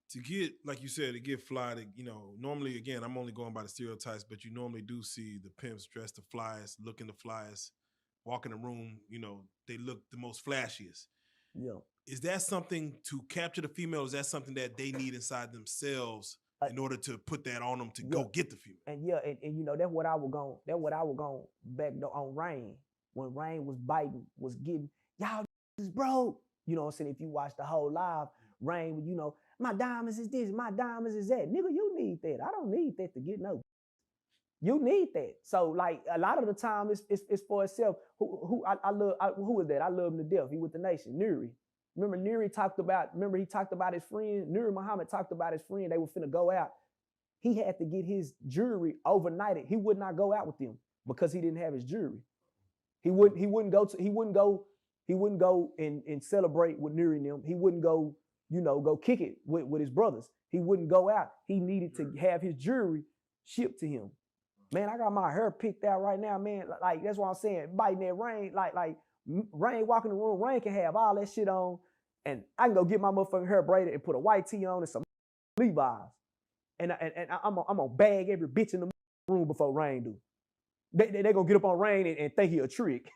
to get, like you said, to get fly, to, normally, again, I'm only going by the stereotypes, but you normally do see the pimps dressed the flyest, looking the flyest, walk in the room, they look the most flashiest. Yeah. Is that something to capture the female? Is that something that they need inside themselves in order to put that on them to go get the female? And that's what I was going back on Rain. When Rain was biting, was getting, y'all is broke. You know what I'm saying? If you watch the whole live, Rain, my diamonds is this, my diamonds is that. Nigga, you need that. I don't need that to get no. You need that. So like a lot of the time it's for itself. Who I love, who is that? I love him to death. He with the nation, Nuri. Remember he talked about his friend, Nuri Muhammad talked about his friend, they were finna go out. He had to get his jewelry overnighted. He would not go out with them because he didn't have his jewelry. He wouldn't go and celebrate with Nuri and them. He wouldn't go, go kick it with his brothers. He wouldn't go out. He needed to have his jewelry shipped to him. Man, I got my hair picked out right now, man. Like that's what I'm saying. Biting that Rain, like Rain walking the room, Rain can have all that shit on, and I can go get my motherfucking hair braided and put a white tee on and some Levi's. And I'm gonna bag every bitch in the room before Rain do. They gonna get up on Rain and think he a trick.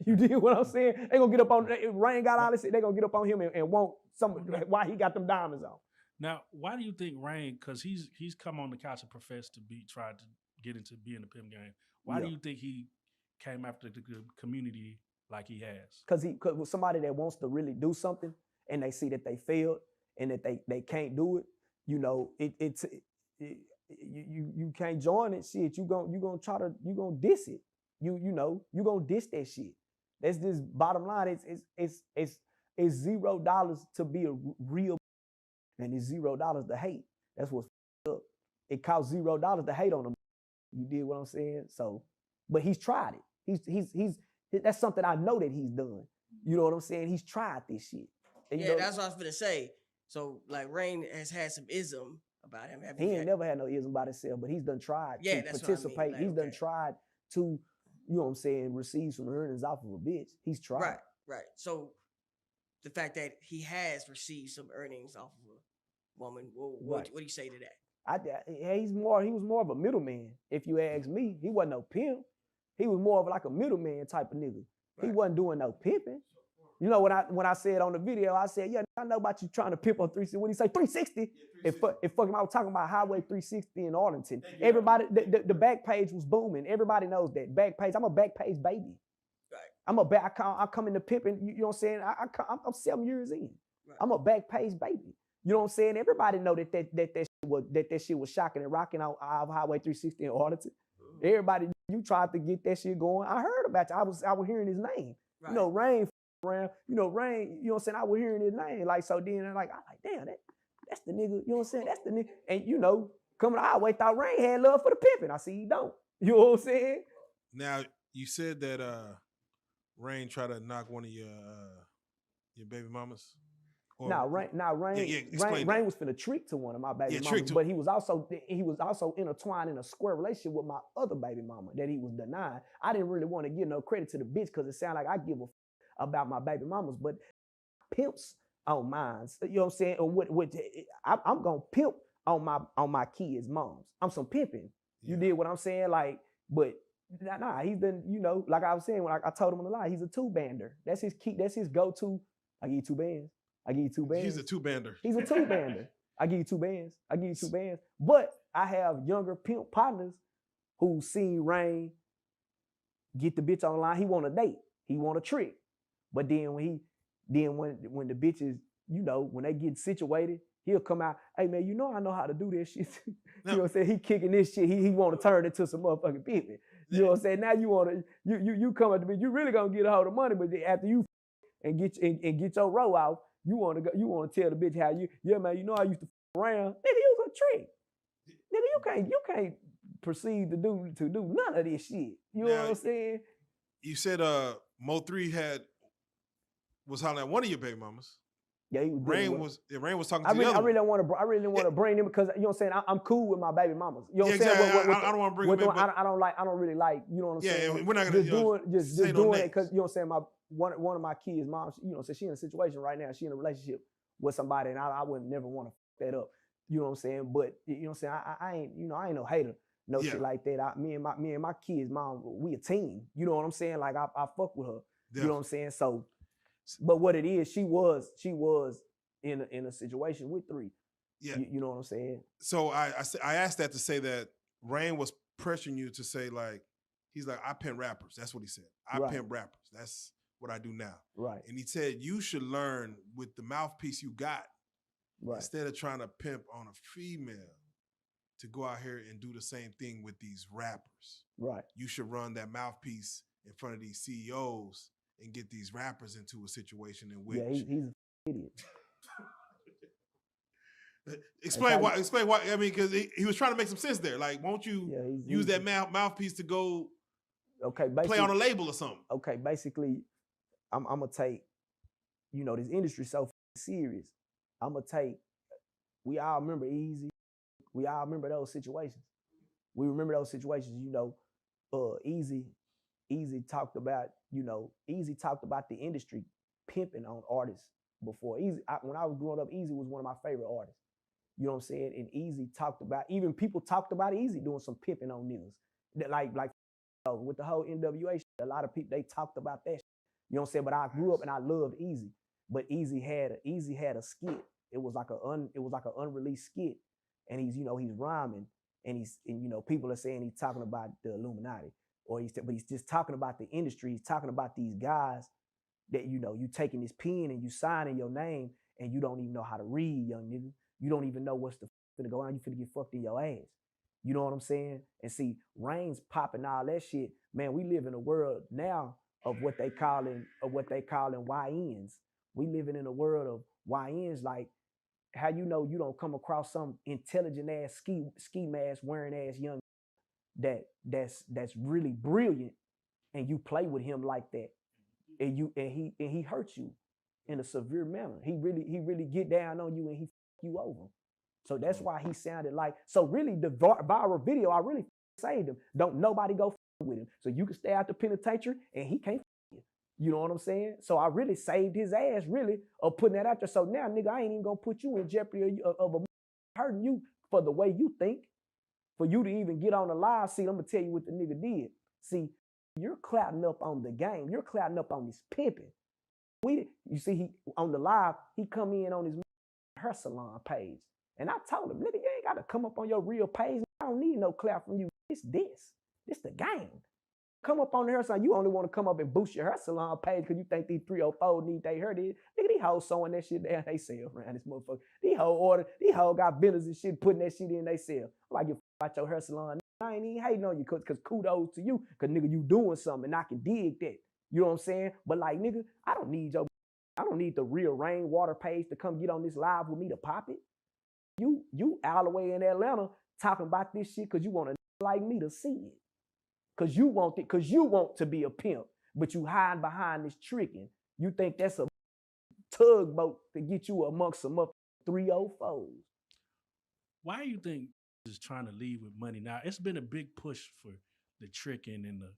You dig what I'm saying? They gonna get up on Rain got all this shit. They gonna get up on him and want some why he got them diamonds on. Now, why do you think Rain? Because he's come on the couch and professed to be tried to get into being the pimp game. Why do you think he came after the community like he has? Because with somebody that wants to really do something and they see that they failed and that they can't do it, you can't join it. Shit, you gonna diss it. You gonna diss that shit. That's just bottom line. It's $0 to be a real, and it's $0 to hate. That's what's up. It costs $0 to hate on them. You did what I'm saying? So, but he's tried it. He's that's something I know that he's done. You know what I'm saying? He's tried this shit. And, that's what I was gonna say. So like Rain has had some ism about him. He ain't never had no ism about himself, but he's done tried to participate. He's done tried to, receive some earnings off of a bitch. He's tried. Right. So the fact that he has received some earnings off of a woman, what do you say to that? He was more of a middleman. If you ask me, he wasn't no pimp. He was more of like a middleman type of nigga. Right. He wasn't doing no pimping. You know, when I said on the video, I said, yeah, I know about you trying to pimp on 360. What did he say? 360? Yeah, if fucking I was talking about Highway 360 in Arlington. Everybody, the back page was booming. Everybody knows that. Back page, I'm a back page baby. Right. I come into pimping, you know what I'm saying? I'm 7 years in. Right. I'm a back page baby. You know what I'm saying? Everybody know that shit was shocking and rocking on Highway 360 in Arlington. Mm-hmm. Everybody, you tried to get that shit going. I heard about you. I was hearing his name. Right. Rain around. Rain. You know what I'm saying? I was hearing his name. Like so. Then I'm like, damn, that's the nigga. You know what I'm saying? That's the nigga. And coming to Highway, thought Rain had love for the pimping. I see he don't. You know what I'm saying? Now you said that Rain tried to knock one of your baby mamas. Rain was finna trick to one of my baby mamas, but he was also intertwined in a square relationship with my other baby mama that he was denying. I didn't really want to give no credit to the bitch because it sounded like I give a about my baby mamas, but pimps on mine. You know what I'm saying? Or I'm gonna pimp on my kids' moms. I'm some pimping. You did what I'm saying? Like, but nah, he's been, like I was saying when I told him on the line, he's a two-bander. That's his key, that's his go-to. I give you 2 bands. I give you 2 bands. He's a two-bander. He's a two-bander. I give you 2 bands. I give you 2 bands. But I have younger pimp partners who seen Rain get the bitch online. He want a date. He want a trick. But then when the bitches, when they get situated, he'll come out, hey man, I know how to do this shit. You know what I'm saying? He kicking this shit. He want to turn it into some motherfucking pimping. You know what I'm saying? Now you come up to me, you really gonna get a hold of money, but after you and get your roll off, you want to tell the bitch how man, I used to around. Nigga, you was a trick. Nigga, you can't proceed to do none of this shit. You know what I'm saying? You said Mo3 was hollering at one of your baby mamas. Yeah, he was. Rain was talking to the other. I really don't want to bring them because you know what I'm saying. I'm cool with my baby mamas. You know what I'm saying? Exactly. I don't want to bring them in. I don't really like. You know what I'm saying? Yeah, we're not gonna just doing it because you know what I'm saying. One of my kids' moms, so she in a situation right now. She in a relationship with somebody, and I would never want to fuck that up. You know what I'm saying? But you know what I'm saying? I ain't, you know, I ain't no hater, no shit like that. Me and my kids, mom, we a team. You know what I'm saying? Like I fuck with her. You know what I'm saying? So, but what it is, she was in a situation with 3. Yeah. You know what I'm saying? So I asked that to say that Rain was pressuring you to say, like, he's like, I pimp rappers. That's what he said. I pimp rappers. That's what I do now. Right. And he said you should learn with the mouthpiece you got, instead of trying to pimp on a female, to go out here and do the same thing with these rappers. Right. You should run that mouthpiece in front of these CEOs and get these rappers into a situation in which he's an idiot. Explain why. I mean, because he was trying to make some sense there. Like, won't you use that mouthpiece to go play on a label or something? Okay, basically, I'm gonna take, you know, this industry so serious. I'm gonna take. We all remember Easy. We all remember those situations. We remember those situations. You know, Easy talked about. You know, Easy talked about the industry pimping on artists before. When I was growing up, Easy was one of my favorite artists. You know what I'm saying? And Easy talked about, even people talked about Easy doing some pimping on niggas. Like with the whole NWA shit, a lot of people, they talked about that shit. You know what I'm saying? But I grew up and I loved Easy. But Easy had a skit. It was like an unreleased skit. And he's rhyming. And you know, people are saying he's talking about the Illuminati. But he's just talking about the industry. He's talking about these guys that, you know, you taking this pen and you signing your name and you don't even know how to read, young nigga. You don't even know what's finna go on. You finna get fucked in your ass. You know what I'm saying? And see, Rain's popping all that shit. Man, we live in a world now of what they calling YNs. We living in a world of YNs. Like, how you know you don't come across some intelligent ass ski mask wearing ass young that's really brilliant, and you play with him like that, and he hurts you in a severe manner. He really get down on you and he you over. So that's why he sounded like, so really the viral video, I really saved him. Don't nobody go with him. So you can stay out the penitentiary and he can't you. You know what I'm saying? So I really saved his ass, really, of putting that out there. So now, nigga, I ain't even gonna put you in jeopardy of hurting you for the way you think. For you to even get on the live, see, I'm gonna tell you what the nigga did. See, you're clouting up on the game. You're clouting up on this pimping. You see, he on the live, he come in on his hair salon page. And I told him, nigga, you ain't got to come up on your real page. I don't need no clout from you. It's this. This the game. Come up on the hair salon. You only want to come up and boost your hair salon page because you think these 304 need they hair did. Nigga, these hoes sewing that shit down. They sell around this motherfucker. These hoes got billers and shit putting that shit in they sell. I'm like, you about your hair salon. I ain't even hating on you because kudos to you because, nigga, you doing something and I can dig that. You know what I'm saying? But like, nigga, I don't need the real rainwater page to come get on this live with me to pop it. You all the way in Atlanta talking about this shit because you want a like me to see it. Because you want to be a pimp, but you hide behind this tricking. You think that's a tugboat to get you amongst some up 304s. Why do you think is trying to lead with money now? It's been a big push for the tricking and the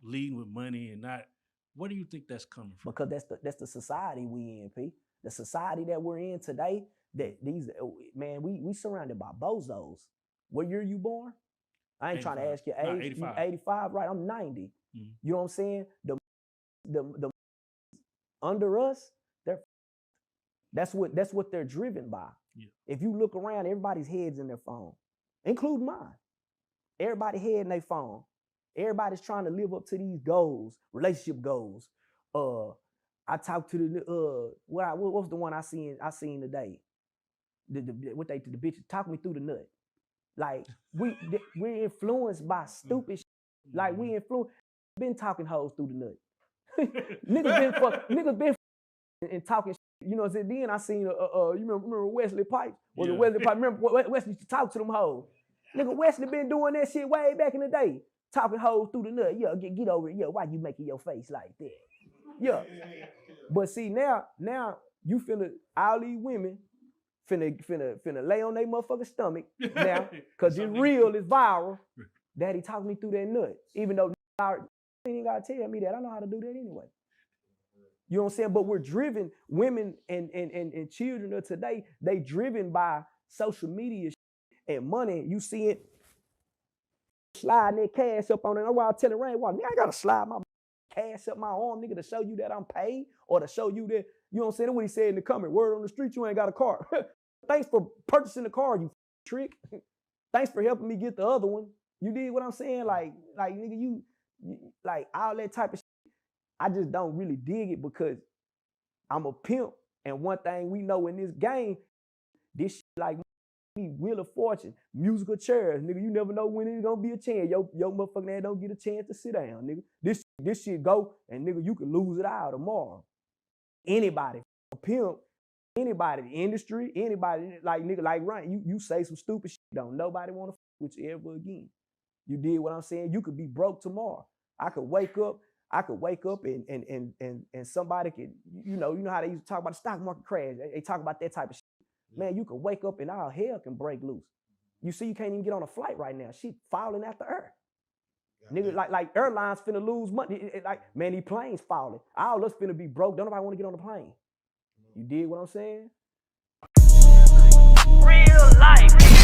leading with money and not. Where do you think that's coming from? Because that's the society we in, P. The society that we're in today, that these man, we surrounded by bozos. What year you born? I ain't 85. Trying to ask your age. 85. You 85, right? I'm 90. Mm-hmm. You know what I'm saying? The under us, that's what they're driven by. Yeah. If you look around, everybody's head's in their phone, including mine. Everybody's head in their phone. Everybody's trying to live up to these goals, relationship goals. I talked to the what was the one I seen today? The bitch talk me through the nut. Like we're influenced by stupid shit. Like we been talking hoes through the nut. niggas been and talking shit. You know what I'm saying? Then I seen you remember Wesley Pipes? Was it Wesley Pipes? Remember Wesley used to talk to them hoes. Nigga, Wesley been doing that shit way back in the day. Talking hoes through the nut. Yeah, get over it. Yeah, why you making your face like that? Yeah. But see now you finna all these women finna lay on their motherfucking stomach now, cause it's real, it's viral. Daddy talked me through that nut. Even though he ain't gotta tell me that. I know how to do that anyway. You know what I'm saying? But we're driven, women and children of today, they driven by social media and money. You see it sliding that cash up on it. That's why I tell it, Rain, nigga, I gotta slide my cash up my arm, nigga, to show you that I'm paid or to show you that, you know what I'm saying? That's what he said in the comment. Word on the street, you ain't got a car. Thanks for purchasing the car, you trick. Thanks for helping me get the other one. You did what I'm saying? Like nigga, you like all that type of shit. I just don't really dig it because I'm a pimp. And one thing we know in this game, this shit like Wheel of Fortune, musical chairs, nigga. You never know when it's gonna be a chance. Yo motherfucking ass don't get a chance to sit down, nigga. This shit go, and nigga, you can lose it all tomorrow. Anybody, a pimp, anybody, the industry, anybody, like nigga, like Ryan, you say some stupid shit, don't nobody wanna fuck with you ever again. You did what I'm saying? You could be broke tomorrow. I could wake up and somebody could, you know how they used to talk about the stock market crash. They talk about that type of shit. Man, you can wake up and all hell can break loose. You see, you can't even get on a flight right now. Shit falling out the earth. Nigga, like airlines finna lose money. Like, man, these planes falling. All us finna be broke. Don't nobody want to get on the plane. You dig what I'm saying? Real life.